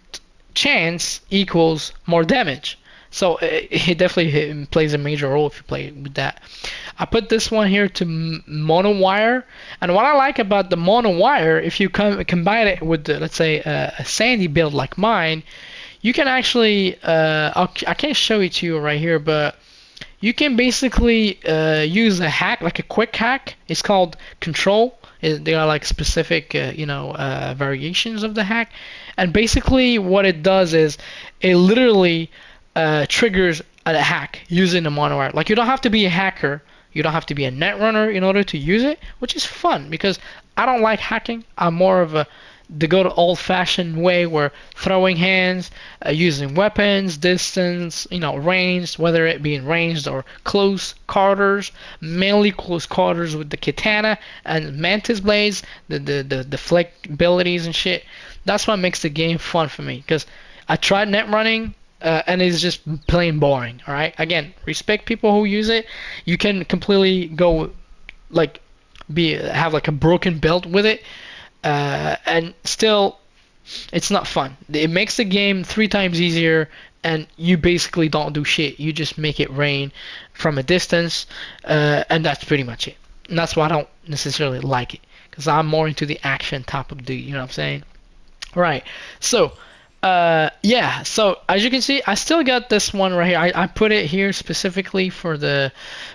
Speaker 1: chance equals more damage. So it definitely plays a major role if you play with that. I put this one here to mono wire, and what I like about the mono wire, if you combine it with the, let's say a sandy build like mine, you can actually I can't show it to you right here, but you can basically use a hack, like a quick hack. It's called control. There are like specific, variations of the hack, and basically what it does is it literally triggers a hack using the monowire. Like you don't have to be a hacker, you don't have to be a netrunner in order to use it, which is fun because I don't like hacking. I'm more of a the good old-fashioned way where throwing hands, using weapons, distance, ranged, whether it be in ranged or close quarters, mainly close quarters with the katana and mantis blades, the flick abilities and shit. That's what makes the game fun for me because I tried net running. And it's just plain boring. All right. Again, respect people who use it. You can completely go like have like a broken belt with it, and still it's not fun. It makes the game 3 times easier, and you basically don't do shit. You just make it rain from a distance, and that's pretty much it. And that's why I don't necessarily like it, because I'm more into the action type of dude. You know what I'm saying? Right. So, yeah. So as you can see, I still got this one right here. I put it here specifically for the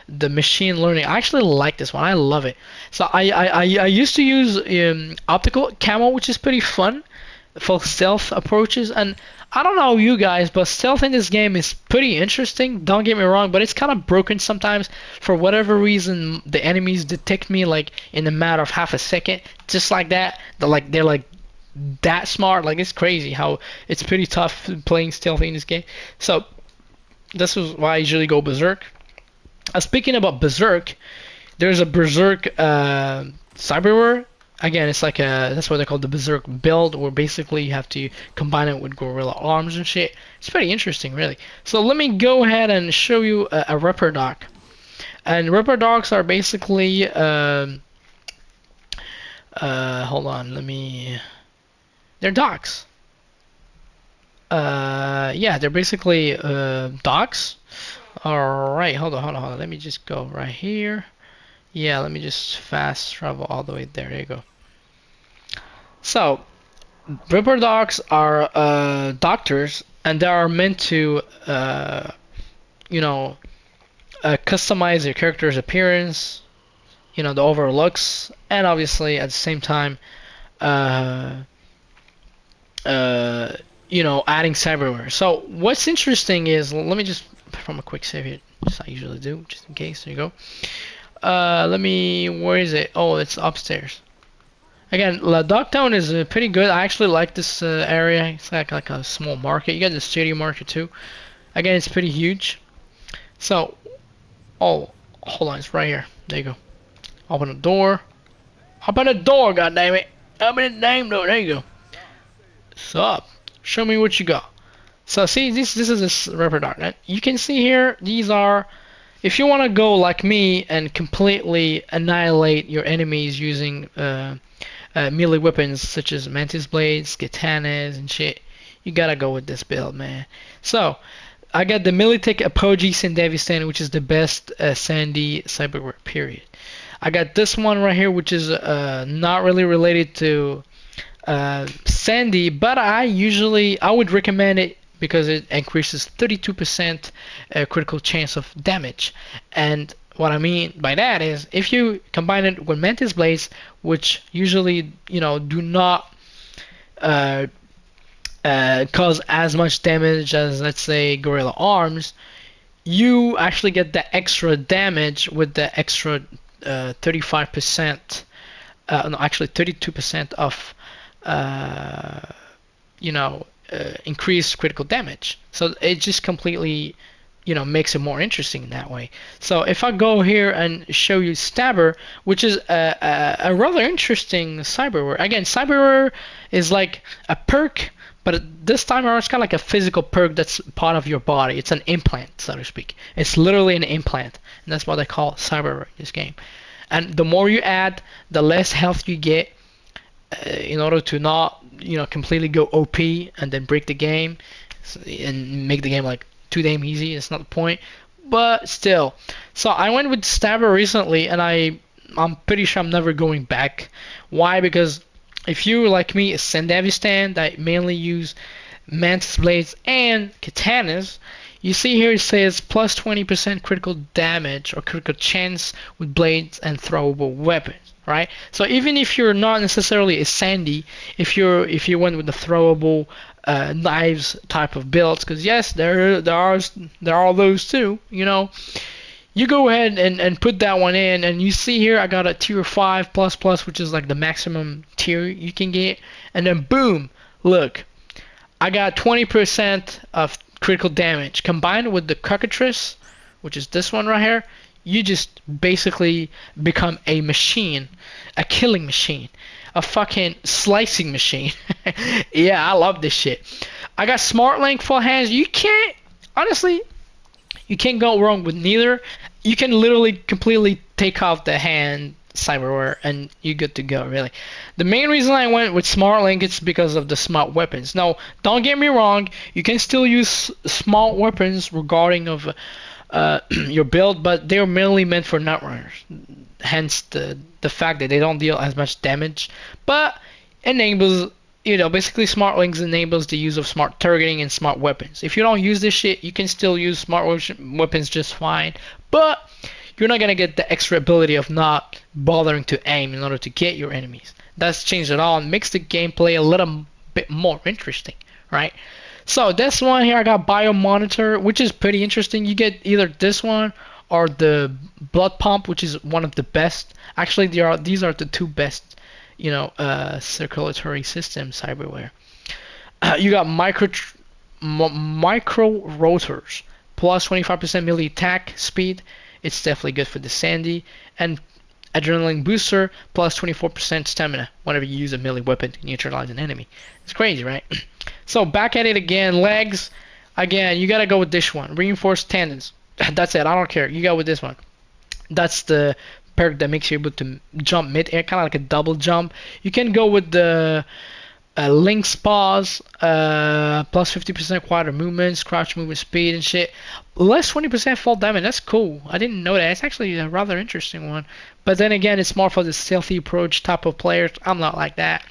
Speaker 1: machine learning. I actually like this one. I love it. So I used to use optical camo, which is pretty fun for stealth approaches. And I don't know you guys, but stealth in this game is pretty interesting. Don't get me wrong, but it's kind of broken sometimes. For whatever reason, the enemies detect me like in a matter of half a second, just like that. They're like that smart. Like it's crazy how it's pretty tough playing stealthy in this game. So this is why I usually go berserk. Speaking about berserk, there's a berserk cyberware. Again, it's like that's what they call the berserk build, where basically you have to combine it with gorilla arms and shit. It's pretty interesting, really. So let me go ahead and show you a ripper dock. And ripper docks are basically hold on, they're docks. Yeah, they're basically docks. Alright, hold on. Let me just go right here. Yeah, let me just fast travel all the way there. There you go. So, ripper docks are doctors, and they are meant to, you know, customize your character's appearance, the overall looks, and obviously at the same time, uh, adding cyberware. So what's interesting is, let me just perform a quick save here, just I usually do, just in case. There you go. Where is it? Oh, it's upstairs. Again, La Dogtown is pretty good. I actually like this area. It's like a small market. You got the stadium market too. Again, it's pretty huge. So, oh, hold on, it's right here. There you go. Open the door. Open the door, goddammit. Open the damn door. There you go. Sup? Show me what you got. So see, this is this rubber dart. Right? You can see here, these are, if you want to go like me and completely annihilate your enemies using melee weapons such as mantis blades, katanas, and shit, you gotta go with this build, man. So I got the Militech Apogee Sandy Sandy, which is the best Sandy cyberware. Period. I got this one right here, which is not really related to Sandy, but I would recommend it because it increases 32% critical chance of damage. And what I mean by that is if you combine it with Mantis Blades, which usually do not uh, cause as much damage as, let's say, Gorilla Arms, you actually get the extra damage with the extra 35%, no, actually 32% of uh, increased critical damage. So it just completely, makes it more interesting in that way. So if I go here and show you Stabber, which is a rather interesting cyberware. Again, cyberware is like a perk, but this time around it's kind of like a physical perk that's part of your body. It's an implant, so to speak. It's literally an implant, and that's what they call cyberware in this game. And the more you add, the less health you get, in order to not completely go OP and then break the game and make the game like too damn easy. It's not the point, but still. So I went with Stabber recently, and I'm pretty sure I'm never going back. Why? Because if you like me, a Sandavistan, I mainly use Mantis Blades and Katanas. You see here it says plus 20% critical damage or critical chance with blades and throwable weapons, right? So even if you're not necessarily a Sandy, if you went with the throwable knives type of builds, because yes, there are those too, you go ahead and put that one in, and you see here I got a tier 5 plus plus, which is like the maximum tier you can get, and then boom, look, I got 20% of critical damage combined with the cockatrice, which is this one right here. You just basically become a machine, a killing machine, a fucking slicing machine. Yeah, I love this shit. I got smart link full hands. Honestly, you can't go wrong with neither. You can literally completely take off the hand cyberware and you're good to go, really. The main reason I went with smart link is because of the smart weapons. Now, don't get me wrong, you can still use smart weapons regarding of your build, but they're mainly meant for nutrunners. Hence the fact that they don't deal as much damage, but enables, basically smart links enables the use of smart targeting and smart weapons. If you don't use this shit, you can still use smart weapons just fine, but you're not gonna get the extra ability of not bothering to aim in order to get your enemies. That's changed it all and makes the gameplay a little bit more interesting, right? So this one here, I got Bio Monitor, which is pretty interesting. You get either this one or the Blood Pump, which is one of the best. Actually, these are the two best, circulatory system cyberware. You got micro rotors, plus 25% melee attack speed. It's definitely good for the Sandy. And adrenaline booster, plus 24% stamina whenever you use a melee weapon to neutralize an enemy. It's crazy, right? So back at it again, legs. Again, you gotta go with this one. Reinforced tendons. That's it. I don't care. You go with this one. That's the perk that makes you able to jump mid-air, kind of like a double jump. You can go with the Link's Paws, plus 50% quieter movements, crouch movement speed and shit. Less 20% fall damage. That's cool. I didn't know that. It's actually a rather interesting one. But then again, it's more for the stealthy approach type of players. I'm not like that.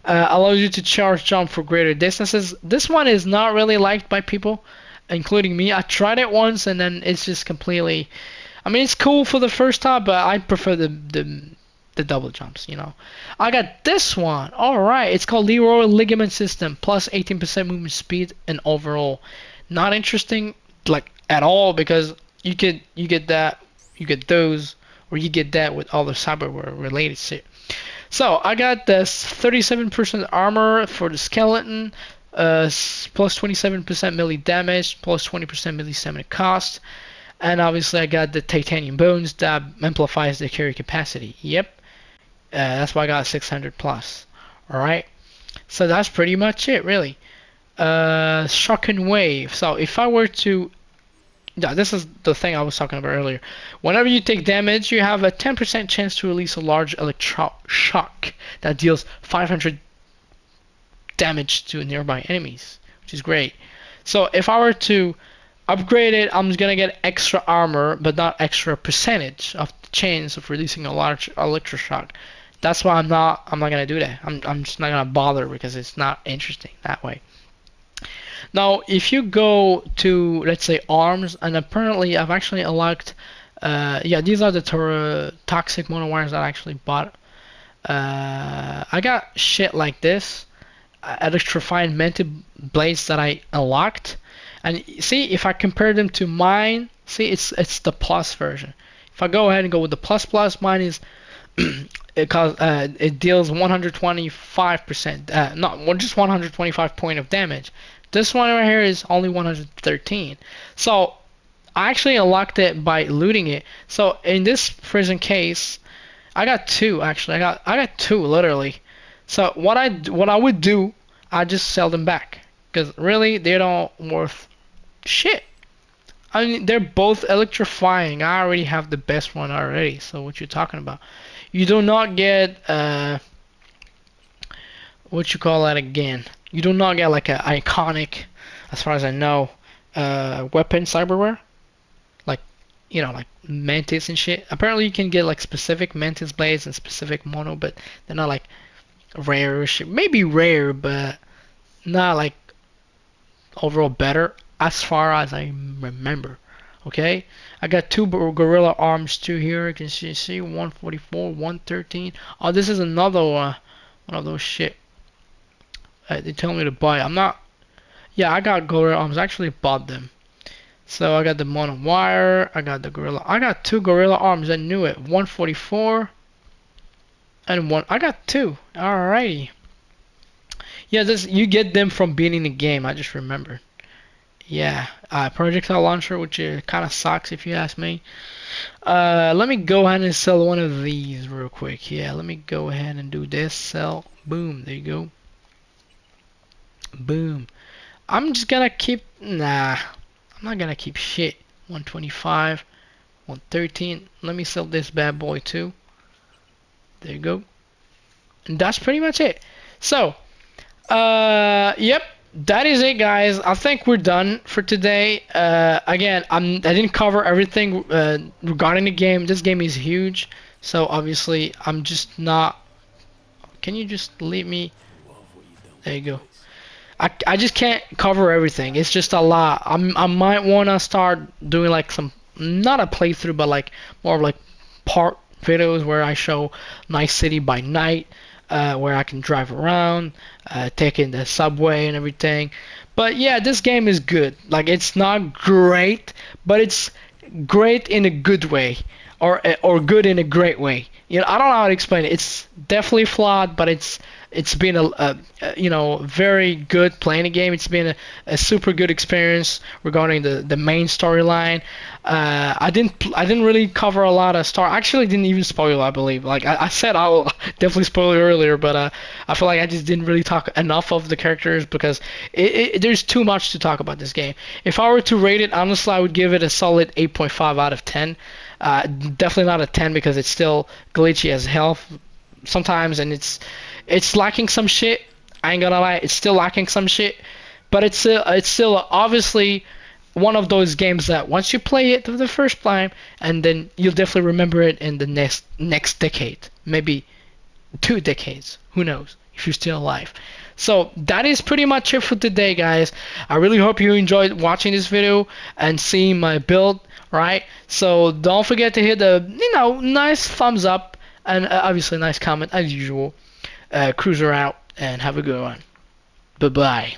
Speaker 1: Allows you to charge jump for greater distances. This one is not really liked by people, including me. I tried it once and then it's just completely. I mean, it's cool for the first time, but I prefer the double jumps, I got this one. Alright, it's called Leroy Ligament System, plus 18% movement speed and overall. Not interesting, like, at all, because you get those, or you get that with all the cyberware related shit. So, I got this 37% armor for the skeleton, plus 27% melee damage, plus 20% melee stamina cost. And obviously I got the titanium bones that amplifies the carry capacity. Yep. That's why I got 600 plus. Alright. So that's pretty much it, really. Shock and wave. So if I were to. Yeah, this is the thing I was talking about earlier. Whenever you take damage, you have a 10% chance to release a large electro shock that deals 500 damage to nearby enemies, which is great. So if I were to upgraded, I'm just gonna get extra armor, but not extra percentage of the chance of releasing a large electroshock. That's why I'm not gonna do that. I'm just not gonna bother because it's not interesting that way. Now, if you go to, let's say, arms, and apparently I've actually unlocked, yeah, these are the toxic monowires that I actually bought. I got shit like this, electrifying mented blades that I unlocked. And see, if I compare them to mine, see, it's the plus version. If I go ahead and go with the plus plus, mine is it deals 125%, not just 125 point of damage. This one right here is only 113. So I actually unlocked it by looting it. So in this prison case, I got two actually. I got two literally. So what I would do, I just sell them back because really they don't worth shit. I mean they're both electrifying. I already have the best one already. So what you talking about? You do not get what you call that again? You do not get like a iconic, as far as I know, weapon cyberware like like mantis and shit. Apparently you can get like specific mantis blades and specific mono, but they're not like rare or shit. Maybe rare, but not like overall better as far as I remember. Okay, I got two gorilla arms too here. You can see 144, 113. Oh, this is another one of those shit. They tell me to buy. I'm not. Yeah, I got gorilla arms. I actually bought them. So I got the mono wire. I got the gorilla. I got two gorilla arms. I knew it. 144 and one. I got two. Alrighty. Yeah, this you get them from being in the game. I just remembered. Yeah, projectile launcher, which kind of sucks if you ask me. Let me go ahead and sell one of these real quick. Yeah, let me go ahead and do this. Sell. Boom. There you go. Boom. I'm just gonna keep. Nah, I'm not gonna keep shit. 125, 113. Let me sell this bad boy too. There you go. And that's pretty much it. So, yep, that is it, guys. I think we're done for today. Again, I didn't cover everything regarding the game. This game is huge, so obviously I'm just not. Can you just leave me? There you go. I just can't cover everything. It's just a lot. I might wanna start doing like some not a playthrough, but like more of like part videos where I show nice city by night, where I can drive around, taking the subway and everything. But yeah, this game is good. Like it's not great, but it's great in a good way, or good in a great way. I don't know how to explain it. It's definitely flawed, but it's been a very good playing the game. It's been a super good experience regarding the main storyline. I didn't really cover a lot of story. Actually, didn't even spoil. I believe. Like I said, I'll definitely spoil it earlier, but I feel like I just didn't really talk enough of the characters because there's too much to talk about this game. If I were to rate it, honestly, I would give it a solid 8.5 out of 10. Definitely not a 10 because it's still glitchy as hell sometimes, and it's lacking some shit. I ain't gonna lie, it's still lacking some shit, but it's still obviously one of those games that once you play it for the first time, and then you'll definitely remember it in the next decade, maybe 2 decades. Who knows if you're still alive. So that is pretty much it for today, guys. I really hope you enjoyed watching this video and seeing my build. Right? So don't forget to hit the nice thumbs up and obviously nice comment as usual. Cruiser out and have a good one. Bye bye.